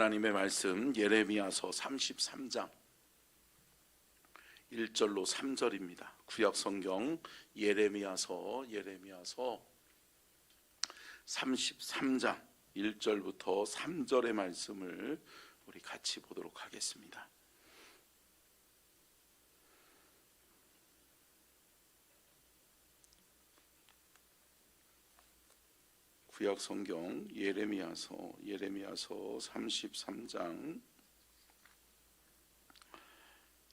하나님의 말씀 예레미야서 33장 1절로 3절입니다. 구약 성경 예레미야서 33장 1절부터 3절의 말씀을 우리 같이 보도록 하겠습니다. 구약 성경 예레미야서 33장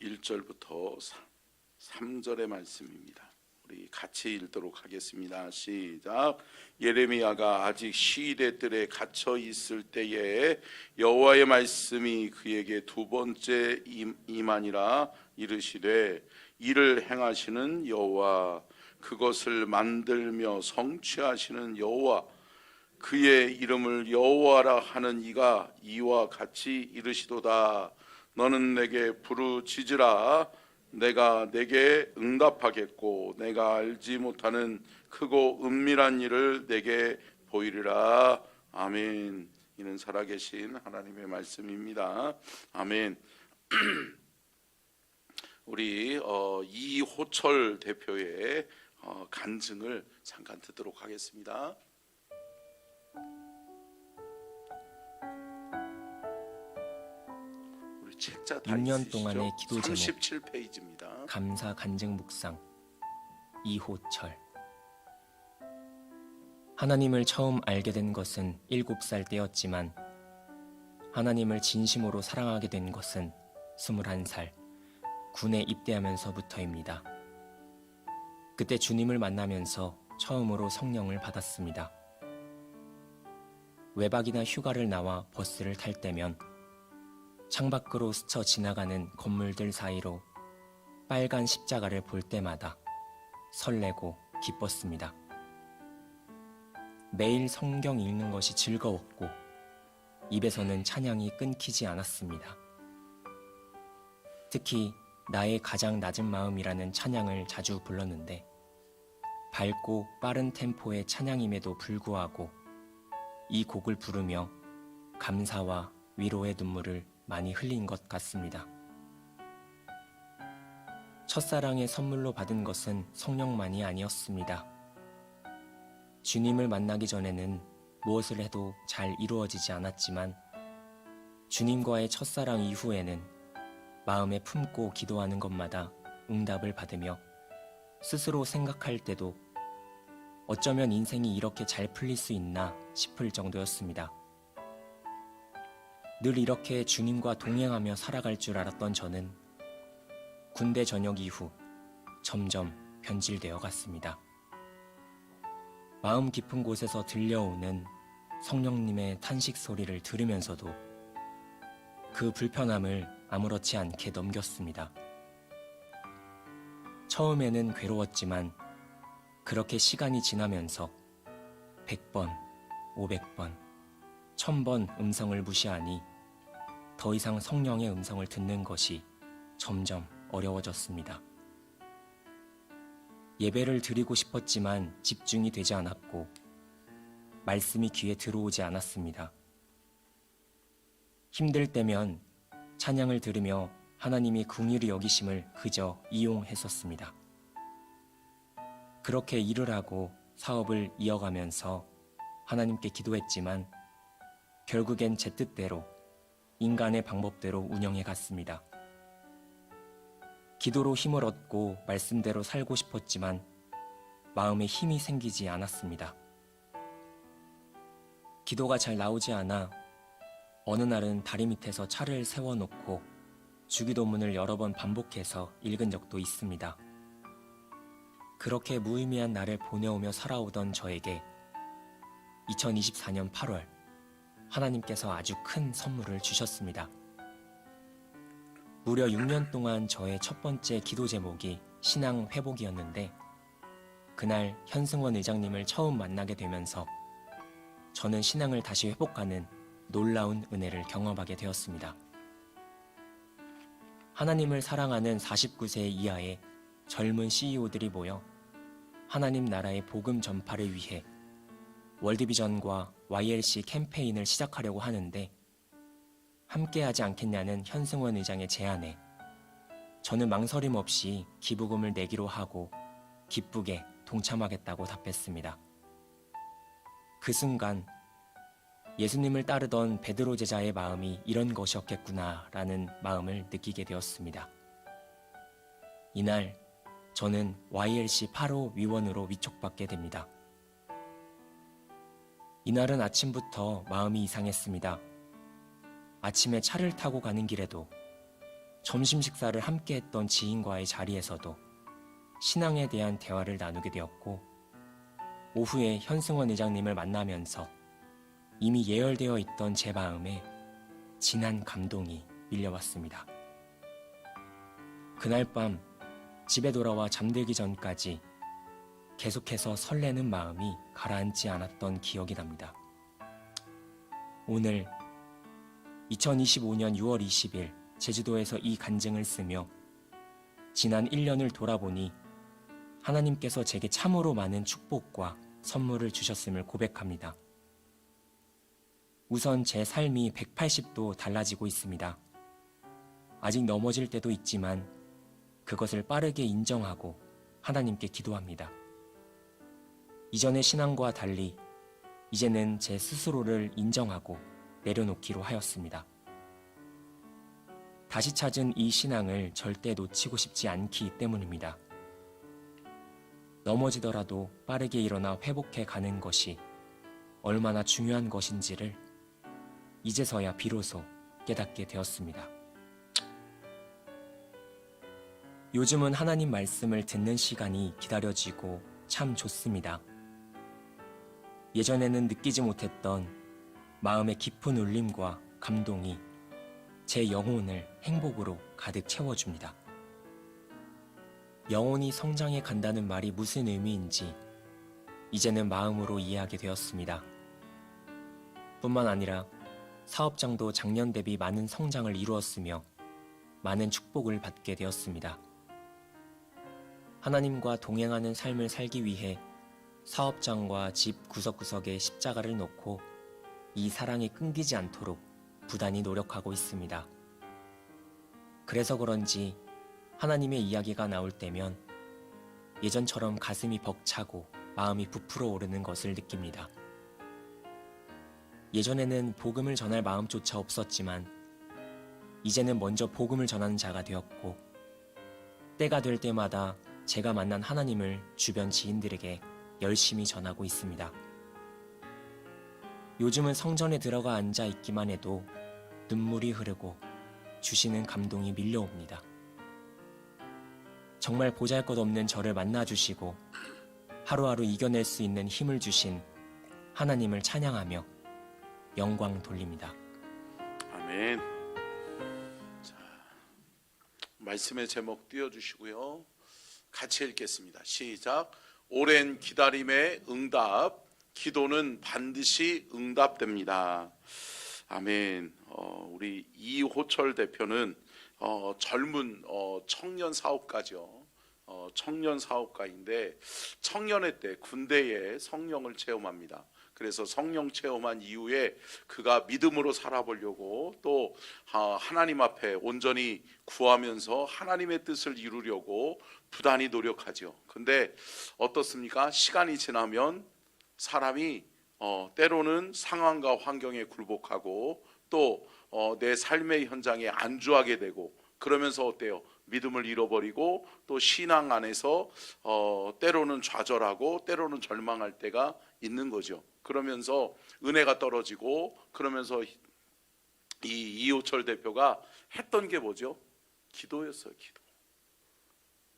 1절부터 3절의 말씀입니다. 우리 같이 읽도록 하겠습니다. 시작. 예레미야가 아직 시일의 뜰에 갇혀 있을 때에 여호와의 말씀이 그에게 두 번째 임하니라. 이르시되 이를 행하시는 여호와, 그것을 만들며 성취하시는 여호와, 그의 이름을 여호와라 하는 이가 이와 같이 이르시도다. 너는 내게 부르짖으라. 내가 내게 응답하겠고 내가 알지 못하는 크고 은밀한 일을 내게 보이리라. 아멘. 이는 살아계신 하나님의 말씀입니다. 아멘. 우리 이호철 대표의 간증을 잠깐 듣도록 하겠습니다. 책자 6년 동안의 기도 제목 37페이지입니다. 감사 간증 묵상 이호철. 하나님을 처음 알게 된 것은 7살 때였지만 하나님을 진심으로 사랑하게 된 것은 21살 군에 입대하면서부터입니다. 그때 주님을 만나면서 처음으로 성령을 받았습니다. 외박이나 휴가를 나와 버스를 탈 때면 창밖으로 스쳐 지나가는 건물들 사이로 빨간 십자가를 볼 때마다 설레고 기뻤습니다. 매일 성경 읽는 것이 즐거웠고 입에서는 찬양이 끊기지 않았습니다. 특히 나의 가장 낮은 마음이라는 찬양을 자주 불렀는데 밝고 빠른 템포의 찬양임에도 불구하고 이 곡을 부르며 감사와 위로의 눈물을 많이 흘린 것 같습니다. 첫사랑의 선물로 받은 것은 성령만이 아니었습니다. 주님을 만나기 전에는 무엇을 해도 잘 이루어지지 않았지만 주님과의 첫사랑 이후에는 마음에 품고 기도하는 것마다 응답을 받으며 스스로 생각할 때도 어쩌면 인생이 이렇게 잘 풀릴 수 있나 싶을 정도였습니다. 늘 이렇게 주님과 동행하며 살아갈 줄 알았던 저는 군대 전역 이후 점점 변질되어 갔습니다. 마음 깊은 곳에서 들려오는 성령님의 탄식 소리를 들으면서도 그 불편함을 아무렇지 않게 넘겼습니다. 처음에는 괴로웠지만 그렇게 시간이 지나면서 100번, 500번, 1000번 음성을 무시하니 더 이상 성령의 음성을 듣는 것이 점점 어려워졌습니다. 예배를 드리고 싶었지만 집중이 되지 않았고 말씀이 귀에 들어오지 않았습니다. 힘들 때면 찬양을 들으며 하나님이 긍휼히 여기심을 그저 이용했었습니다. 그렇게 일을 하고 사업을 이어가면서 하나님께 기도했지만 결국엔 제 뜻대로 인간의 방법대로 운영해 갔습니다. 기도로 힘을 얻고 말씀대로 살고 싶었지만 마음에 힘이 생기지 않았습니다. 기도가 잘 나오지 않아 어느 날은 다리 밑에서 차를 세워놓고 주기도문을 여러 번 반복해서 읽은 적도 있습니다. 그렇게 무의미한 날을 보내오며 살아오던 저에게 2024년 8월 하나님께서 아주 큰 선물을 주셨습니다. 무려 6년 동안 저의 첫 번째 기도 제목이 신앙 회복이었는데 그날 현승원 의장님을 처음 만나게 되면서 저는 신앙을 다시 회복하는 놀라운 은혜를 경험하게 되었습니다. 하나님을 사랑하는 49세 이하의 젊은 CEO들이 모여 하나님 나라의 복음 전파를 위해 월드비전과 YLC 캠페인을 시작하려고 하는데 함께하지 않겠냐는 현승원 의장의 제안에 저는 망설임 없이 기부금을 내기로 하고 기쁘게 동참하겠다고 답했습니다. 그 순간 예수님을 따르던 베드로 제자의 마음이 이런 것이었겠구나라는 마음을 느끼게 되었습니다. 이날 저는 YLC 8호 위원으로 위촉받게 됩니다. 이날은 아침부터 마음이 이상했습니다. 아침에 차를 타고 가는 길에도 점심 식사를 함께 했던 지인과의 자리에서도 신앙에 대한 대화를 나누게 되었고 오후에 현승원 의장님을 만나면서 이미 예열되어 있던 제 마음에 진한 감동이 밀려왔습니다. 그날 밤 집에 돌아와 잠들기 전까지 계속해서 설레는 마음이 가라앉지 않았던 기억이 납니다. 오늘 2025년 6월 20일 제주도에서 이 간증을 쓰며 지난 1년을 돌아보니 하나님께서 제게 참으로 많은 축복과 선물을 주셨음을 고백합니다. 우선 제 삶이 180도 달라지고 있습니다. 아직 넘어질 때도 있지만 그것을 빠르게 인정하고 하나님께 기도합니다. 이전의 신앙과 달리 이제는 제 스스로를 인정하고 내려놓기로 하였습니다. 다시 찾은 이 신앙을 절대 놓치고 싶지 않기 때문입니다. 넘어지더라도 빠르게 일어나 회복해 가는 것이 얼마나 중요한 것인지를 이제서야 비로소 깨닫게 되었습니다. 요즘은 하나님 말씀을 듣는 시간이 기다려지고 참 좋습니다. 예전에는 느끼지 못했던 마음의 깊은 울림과 감동이 제 영혼을 행복으로 가득 채워줍니다. 영혼이 성장해 간다는 말이 무슨 의미인지 이제는 마음으로 이해하게 되었습니다. 뿐만 아니라 사업장도 작년 대비 많은 성장을 이루었으며 많은 축복을 받게 되었습니다. 하나님과 동행하는 삶을 살기 위해 사업장과 집 구석구석에 십자가를 놓고 이 사랑이 끊기지 않도록 부단히 노력하고 있습니다. 그래서 그런지 하나님의 이야기가 나올 때면 예전처럼 가슴이 벅차고 마음이 부풀어 오르는 것을 느낍니다. 예전에는 복음을 전할 마음조차 없었지만 이제는 먼저 복음을 전하는 자가 되었고 때가 될 때마다 제가 만난 하나님을 주변 지인들에게 열심히 전하고 있습니다. 요즘은 성전에 들어가 앉아 있기만 해도 눈물이 흐르고 주시는 감동이 밀려옵니다. 정말 보잘것없는 저를 만나주시고 하루하루 이겨낼 수 있는 힘을 주신 하나님을 찬양하며 영광 돌립니다. 아멘. 자, 말씀의 제목 띄워주시고요. 같이 읽겠습니다. 시작. 오랜 기다림의 응답, 기도는 반드시 응답됩니다. 아멘. 우리 이호철 대표는 젊은 청년 사업가죠. 청년 사업가인데 청년의 때 군대에 성령을 체험합니다. 그래서 성령 체험한 이후에 그가 믿음으로 살아보려고 또 하나님 앞에 온전히 구하면서 하나님의 뜻을 이루려고 부단히 노력하죠. 근데 어떻습니까? 시간이 지나면 사람이 때로는 상황과 환경에 굴복하고 또 내 삶의 현장에 안주하게 되고 그러면서 어때요? 믿음을 잃어버리고 또 신앙 안에서 때로는 좌절하고 때로는 절망할 때가 있는 거죠. 그러면서 은혜가 떨어지고 그러면서 이 이호철 대표가 했던 게 뭐죠? 기도였어요. 기도.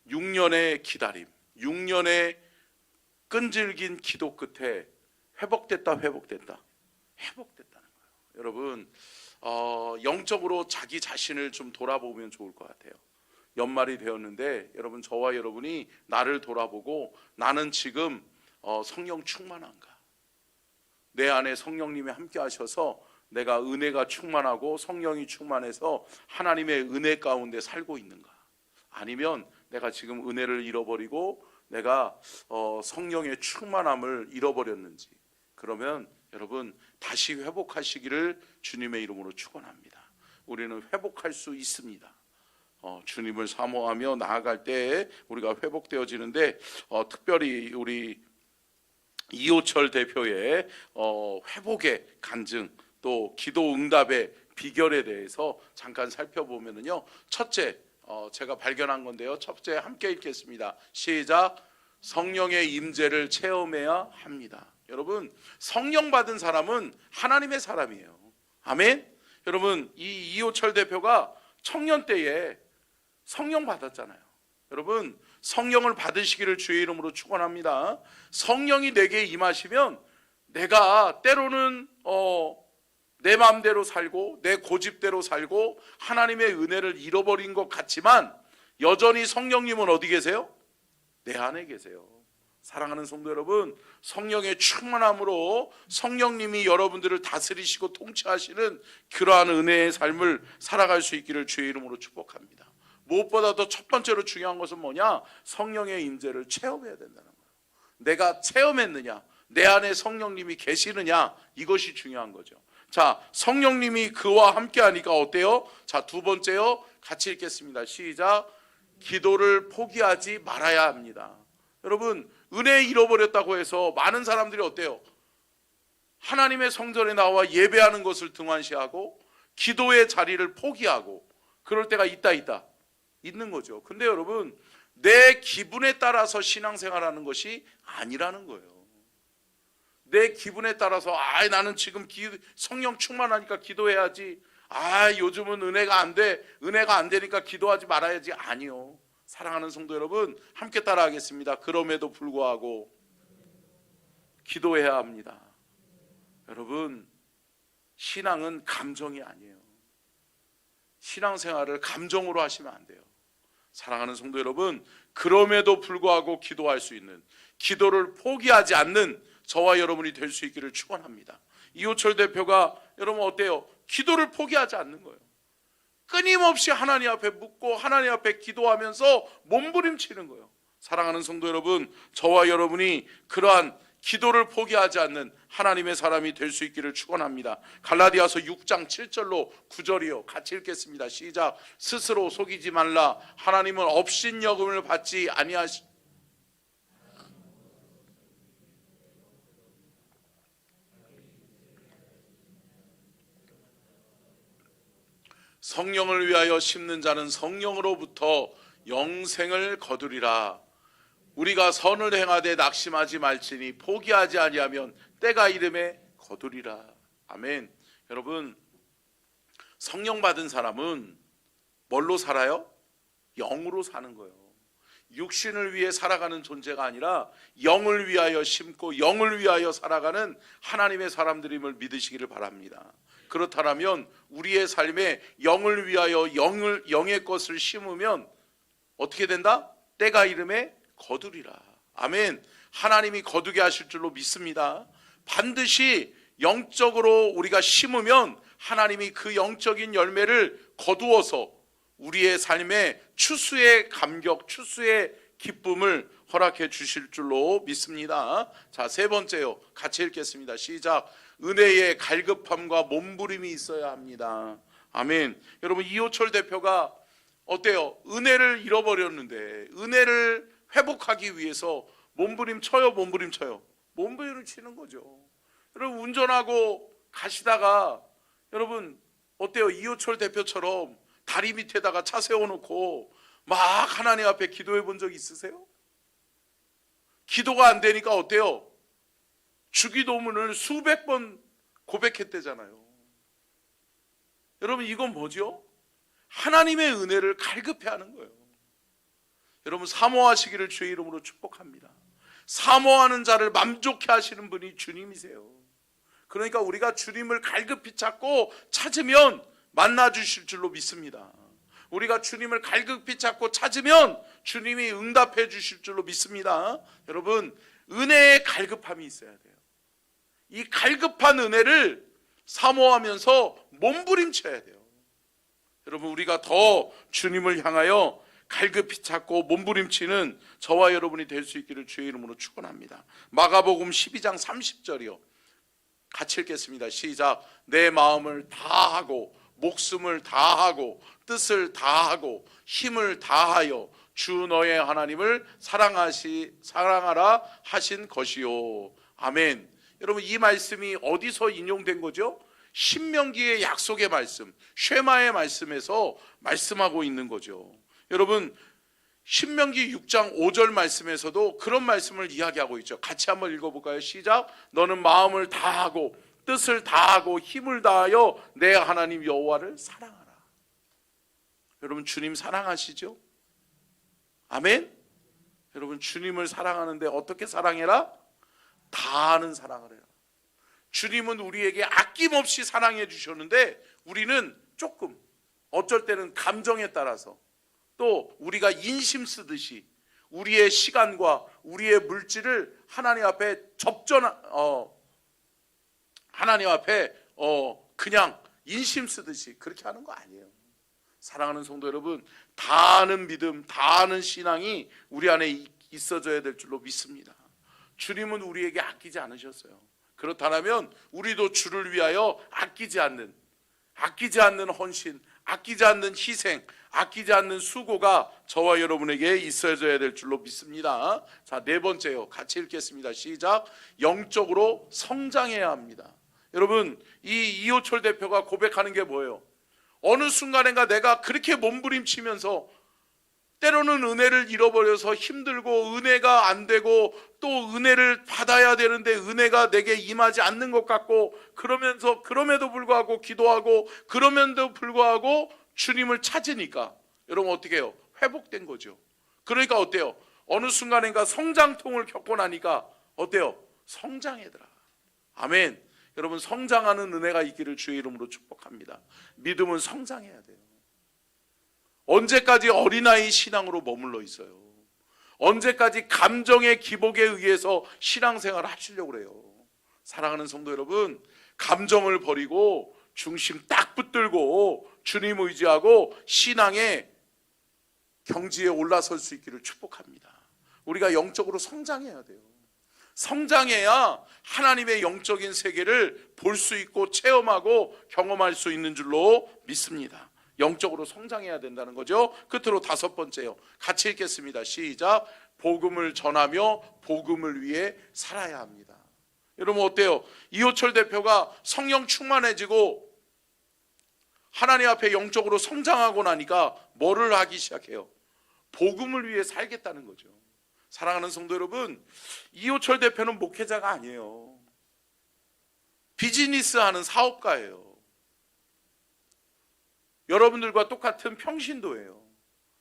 6년의 기다림, 6년의 끈질긴 기도 끝에 회복됐다는 거예요. 여러분 영적으로 자기 자신을 좀 돌아보면 좋을 것 같아요. 연말이 되었는데 여러분 저와 여러분이 나를 돌아보고 나는 지금 성령 충만한가? 내 안에 성령님이 함께 하셔서 내가 은혜가 충만하고 성령이 충만해서 하나님의 은혜 가운데 살고 있는가? 아니면 내가 지금 은혜를 잃어버리고 내가 성령의 충만함을 잃어버렸는지 그러면 여러분 다시 회복하시기를 주님의 이름으로 축원합니다. 우리는 회복할 수 있습니다. 주님을 사모하며 나아갈 때 우리가 회복되어지는데 특별히 우리 이호철 대표의 회복의 간증 또 기도 응답의 비결에 대해서 잠깐 살펴보면요. 첫째, 제가 발견한 건데요. 첫째 함께 읽겠습니다. 시작. 성령의 임재를 체험해야 합니다. 여러분, 성령 받은 사람은 하나님의 사람이에요. 아멘. 여러분, 이 이호철 대표가 청년 때에 성령 받았잖아요. 여러분, 성령을 받으시기를 주의 이름으로 축원합니다. 성령이 내게 임하시면 내가 때로는 내 마음대로 살고 내 고집대로 살고 하나님의 은혜를 잃어버린 것 같지만 여전히 성령님은 어디 계세요? 내 안에 계세요. 사랑하는 성도 여러분, 성령의 충만함으로 성령님이 여러분들을 다스리시고 통치하시는 그러한 은혜의 삶을 살아갈 수 있기를 주의 이름으로 축복합니다. 무엇보다도 첫 번째로 중요한 것은 뭐냐? 성령의 임재를 체험해야 된다는 거예요. 내가 체험했느냐? 내 안에 성령님이 계시느냐? 이것이 중요한 거죠. 자, 성령님이 그와 함께 하니까 어때요? 자, 두 번째요. 같이 읽겠습니다. 시작. 기도를 포기하지 말아야 합니다. 여러분, 은혜 잃어버렸다고 해서 많은 사람들이 어때요? 하나님의 성전에 나와 예배하는 것을 등한시하고 기도의 자리를 포기하고 그럴 때가 있는 거죠. 근데 여러분, 내 기분에 따라서 신앙생활하는 것이 아니라는 거예요. 내 기분에 따라서 나는 지금 성령 충만하니까 기도해야지. 요즘은 은혜가 안 되니까 기도하지 말아야지. 아니요. 사랑하는 성도 여러분, 함께 따라하겠습니다. 그럼에도 불구하고 기도해야 합니다. 여러분, 신앙은 감정이 아니에요. 신앙생활을 감정으로 하시면 안 돼요. 사랑하는 성도 여러분, 그럼에도 불구하고 기도할 수 있는, 기도를 포기하지 않는 저와 여러분이 될 수 있기를 축원합니다. 이호철 대표가 여러분 어때요? 기도를 포기하지 않는 거예요. 끊임없이 하나님 앞에 묻고 하나님 앞에 기도하면서 몸부림치는 거예요. 사랑하는 성도 여러분, 저와 여러분이 그러한 기도를 포기하지 않는 하나님의 사람이 될 수 있기를 축원합니다. 갈라디아서 6장 7절로 9절이요. 같이 읽겠습니다. 시작. 스스로 속이지 말라. 하나님은 업신여금을 받지 아니하시. 성령을 위하여 심는 자는 성령으로부터 영생을 거두리라. 우리가 선을 행하되 낙심하지 말지니 포기하지 아니하면 때가 이름에 거두리라. 아멘. 여러분, 성령 받은 사람은 뭘로 살아요? 영으로 사는 거예요. 육신을 위해 살아가는 존재가 아니라 영을 위하여 심고 영을 위하여 살아가는 하나님의 사람들임을 믿으시기를 바랍니다. 그렇다면 우리의 삶에 영을 위하여 영의 것을 심으면 어떻게 된다? 때가 이름에 거두리라. 아멘. 하나님이 거두게 하실 줄로 믿습니다. 반드시 영적으로 우리가 심으면 하나님이 그 영적인 열매를 거두어서 우리의 삶에 추수의 감격, 추수의 기쁨을 허락해 주실 줄로 믿습니다. 자, 세 번째요. 같이 읽겠습니다. 시작. 은혜의 갈급함과 몸부림이 있어야 합니다. 아멘. 여러분, 이호철 대표가 어때요? 은혜를 잃어버렸는데 은혜를 회복하기 위해서 몸부림 쳐요. 몸부림을 치는 거죠. 여러분, 운전하고 가시다가 여러분 어때요? 이호철 대표처럼 다리 밑에다가 차 세워놓고 막 하나님 앞에 기도해 본 적 있으세요? 기도가 안 되니까 어때요? 주기도문을 수백 번 고백했대잖아요. 여러분, 이건 뭐죠? 하나님의 은혜를 갈급해하는 거예요. 여러분, 사모하시기를 주의 이름으로 축복합니다. 사모하는 자를 만족해 하시는 분이 주님이세요. 그러니까 우리가 주님을 갈급히 찾고 찾으면 만나 주실 줄로 믿습니다. 우리가 주님을 갈급히 찾고 찾으면 주님이 응답해 주실 줄로 믿습니다. 여러분, 은혜의 갈급함이 있어야 돼요. 이 갈급한 은혜를 사모하면서 몸부림쳐야 돼요. 여러분, 우리가 더 주님을 향하여 갈급히 찾고 몸부림치는 저와 여러분이 될 수 있기를 주의 이름으로 축원합니다. 마가복음 12장 30절이요. 같이 읽겠습니다. 시작. 내 마음을 다하고 목숨을 다하고 뜻을 다하고 힘을 다하여 주 너의 하나님을 사랑하라 하신 것이요. 아멘. 여러분, 이 말씀이 어디서 인용된 거죠? 신명기의 약속의 말씀, 쉐마의 말씀에서 말씀하고 있는 거죠. 여러분, 신명기 6장 5절 말씀에서도 그런 말씀을 이야기하고 있죠. 같이 한번 읽어볼까요? 시작. 너는 마음을 다하고 뜻을 다하고 힘을 다하여 내 하나님 여호와를 사랑하라. 여러분, 주님 사랑하시죠? 아멘. 여러분, 주님을 사랑하는데 어떻게 사랑해라? 다하는 사랑을 해라. 주님은 우리에게 아낌없이 사랑해 주셨는데 우리는 조금, 어쩔 때는 감정에 따라서, 또 우리가 인심 쓰듯이 우리의 시간과 우리의 물질을 하나님 앞에 하나님 앞에 그냥 인심 쓰듯이 그렇게 하는 거 아니에요. 사랑하는 성도 여러분, 다하는 믿음, 다하는 신앙이 우리 안에 있어져야 될 줄로 믿습니다. 주님은 우리에게 아끼지 않으셨어요. 그렇다면 우리도 주를 위하여 아끼지 않는 헌신, 아끼지 않는 희생, 아끼지 않는 수고가 저와 여러분에게 있어져야 될 줄로 믿습니다. 자, 네 번째요. 같이 읽겠습니다. 시작. 영적으로 성장해야 합니다. 여러분, 이 이호철 대표가 고백하는 게 뭐예요? 어느 순간인가 내가 그렇게 몸부림치면서 때로는 은혜를 잃어버려서 힘들고 은혜가 안 되고 또 은혜를 받아야 되는데 은혜가 내게 임하지 않는 것 같고 그럼에도 불구하고 기도하고 그럼에도 불구하고 주님을 찾으니까 여러분 어떻게 해요? 회복된 거죠. 그러니까 어때요? 어느 순간인가 성장통을 겪고 나니까 어때요? 성장해더라. 아멘. 여러분, 성장하는 은혜가 있기를 주의 이름으로 축복합니다. 믿음은 성장해야 돼요. 언제까지 어린아이 신앙으로 머물러 있어요? 언제까지 감정의 기복에 의해서 신앙생활을 하시려고 그래요? 사랑하는 성도 여러분, 감정을 버리고 중심 딱 붙들고 주님 의지하고 신앙의 경지에 올라설 수 있기를 축복합니다. 우리가 영적으로 성장해야 돼요. 성장해야 하나님의 영적인 세계를 볼 수 있고 체험하고 경험할 수 있는 줄로 믿습니다. 영적으로 성장해야 된다는 거죠. 끝으로 다섯 번째요. 같이 읽겠습니다. 시작. 복음을 전하며 복음을 위해 살아야 합니다. 여러분 어때요? 이호철 대표가 성령 충만해지고 하나님 앞에 영적으로 성장하고 나니까 뭐를 하기 시작해요? 복음을 위해 살겠다는 거죠. 사랑하는 성도 여러분, 이호철 대표는 목회자가 아니에요. 비즈니스 하는 사업가예요. 여러분들과 똑같은 평신도예요.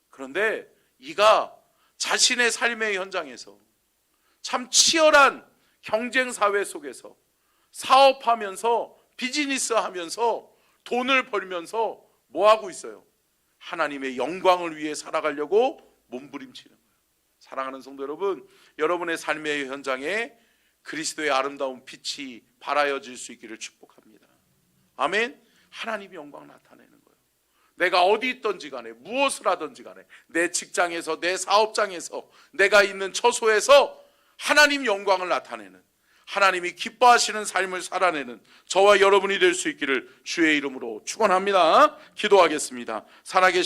그런데 이가 자신의 삶의 현장에서 참 치열한 경쟁사회 속에서 사업하면서 비즈니스하면서 돈을 벌면서 뭐하고 있어요? 하나님의 영광을 위해 살아가려고 몸부림치는 거예요. 사랑하는 성도 여러분, 여러분의 삶의 현장에 그리스도의 아름다운 빛이 발하여질 수 있기를 축복합니다. 아멘. 하나님의 영광 나타내는 거예요. 내가 어디 있든지 간에 무엇을 하든지 간에 내 직장에서 내 사업장에서 내가 있는 처소에서 하나님 영광을 나타내는, 하나님이 기뻐하시는 삶을 살아내는 저와 여러분이 될 수 있기를 주의 이름으로 축원합니다. 기도하겠습니다. 살아계신